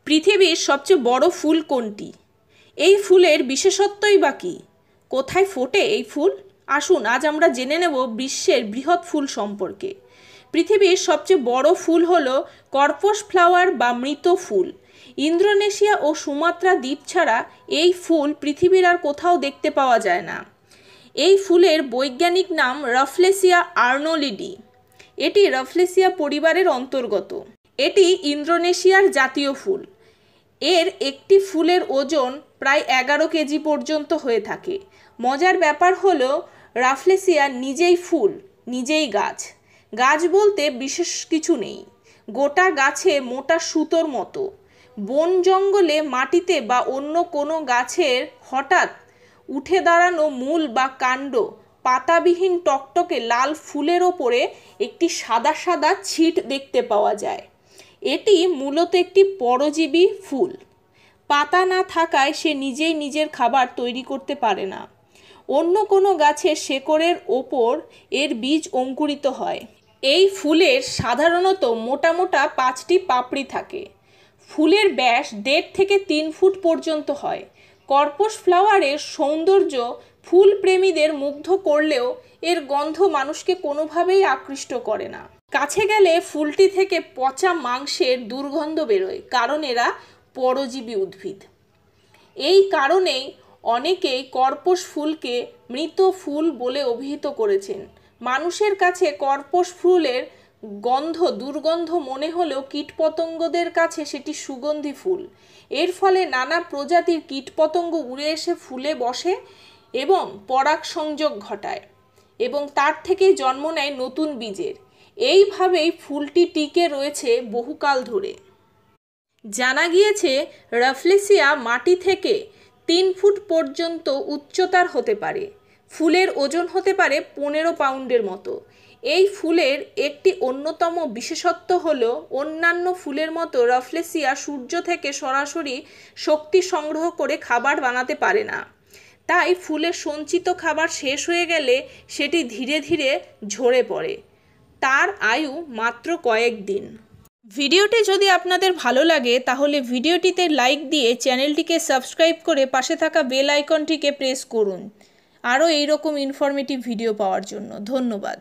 পৃথিবীর সবচেয়ে বড় ফুল কোনটি? এই ফুলের বিশেষত্বই বা কী? কোথায় ফোটে এই ফুল? আসুন আজ আমরা জেনে নেব বিশ্বের বৃহৎ ফুল সম্পর্কে। পৃথিবীর সবচেয়ে বড় ফুল হলো কর্পস ফ্লাওয়ার বা মৃত ফুল। ইন্দোনেশিয়া ও সুমাত্রা দ্বীপ ছাড়া এই ফুল পৃথিবীর আর কোথাও দেখতে পাওয়া যায় না। এই ফুলের বৈজ্ঞানিক নাম রাফলেসিয়া আর্নোলিডি। এটি রাফলেসিয়া পরিবারের অন্তর্গত। এটি ইন্দোনেশিয়ার জাতীয় ফুল। এর একটি ফুলের ওজন প্রায় 11 কেজি পর্যন্ত হয়ে থাকে। মজার ব্যাপার হলো রাফলেসিয়া নিজেই ফুল, নিজেই গাছ। গাছ বলতে বিশেষ কিছু নেই, গোটা গাছে মোটা সুতোর মতো। বন জঙ্গলে মাটিতে বা অন্য কোনো গাছের হঠাৎ উঠে দাঁড়ানো মূল বা কাণ্ড, পাতাবিহীন টকটকে লাল ফুলের ওপরে একটি সাদা সাদা ছিট দেখতে পাওয়া যায়। এটি মূলত একটি পরজীবী ফুল। পাতা না থাকায় সে নিজেই নিজের খাবার তৈরি করতে পারে না। অন্য কোনো গাছের শেকড়ের ওপর এর বীজ অঙ্কুরিত হয়। এই ফুলের সাধারণত মোটা মোটা 5টি পাপড়ি থাকে। ফুলের ব্যাস 1.5 থেকে 3 ফুট পর্যন্ত হয়। কর্পস ফ্লাওয়ারের সৌন্দর্য ফুল প্রেমীদের মুগ্ধ করলেও এর গন্ধ মানুষকে কোনোভাবেই আকৃষ্ট করে না। কাছে গেলে ফুলটি থেকে পচা মাংসের দুর্গন্ধ বেরোয়, কারণ এরা পরজীবী উদ্ভিদ। এই কারণেই অনেকেই কর্পস ফুলকে মৃত ফুল বলে অভিহিত করেছেন। মানুষের কাছে কর্পস ফুলের গন্ধ দুর্গন্ধ মনে হলেও কীটপতঙ্গদের কাছে সেটি সুগন্ধি ফুল। এর ফলে নানা প্রজাতির কীটপতঙ্গ উড়ে এসে ফুলে বসে এবং পরাগ সংযোগ ঘটায় এবং তার থেকেই জন্ম নেয় নতুন বীজের। এইভাবেই ফুলটি টিকে রয়েছে বহুকাল ধরে। জানা গিয়েছে রাফলেসিয়া মাটি থেকে 3 ফুট পর্যন্ত উচ্চতার হতে পারে। ফুলের ওজন হতে পারে 15 পাউন্ডের মতো। এই ফুলের একটি অন্যতম বিশেষত্ব হলো অন্যান্য ফুলের মতো রাফলেসিয়া সূর্য থেকে সরাসরি শক্তি সংগ্রহ করে খাবার বানাতে পারে না। তাই ফুলের সঞ্চিত খাবার শেষ হয়ে গেলে সেটি ধীরে ধীরে ঝরে পড়ে। তার আয়ু মাত্র কয়েকদিন। ভিডিওটি যদি আপনাদের ভালো লাগে তাহলে ভিডিওটিতে লাইক দিয়ে চ্যানেলটিকে সাবস্ক্রাইব করে পাশে থাকা বেল আইকনটিকে প্রেস করুন আরও এইরকম ইনফরমেটিভ ভিডিও পাওয়ার জন্য। ধন্যবাদ।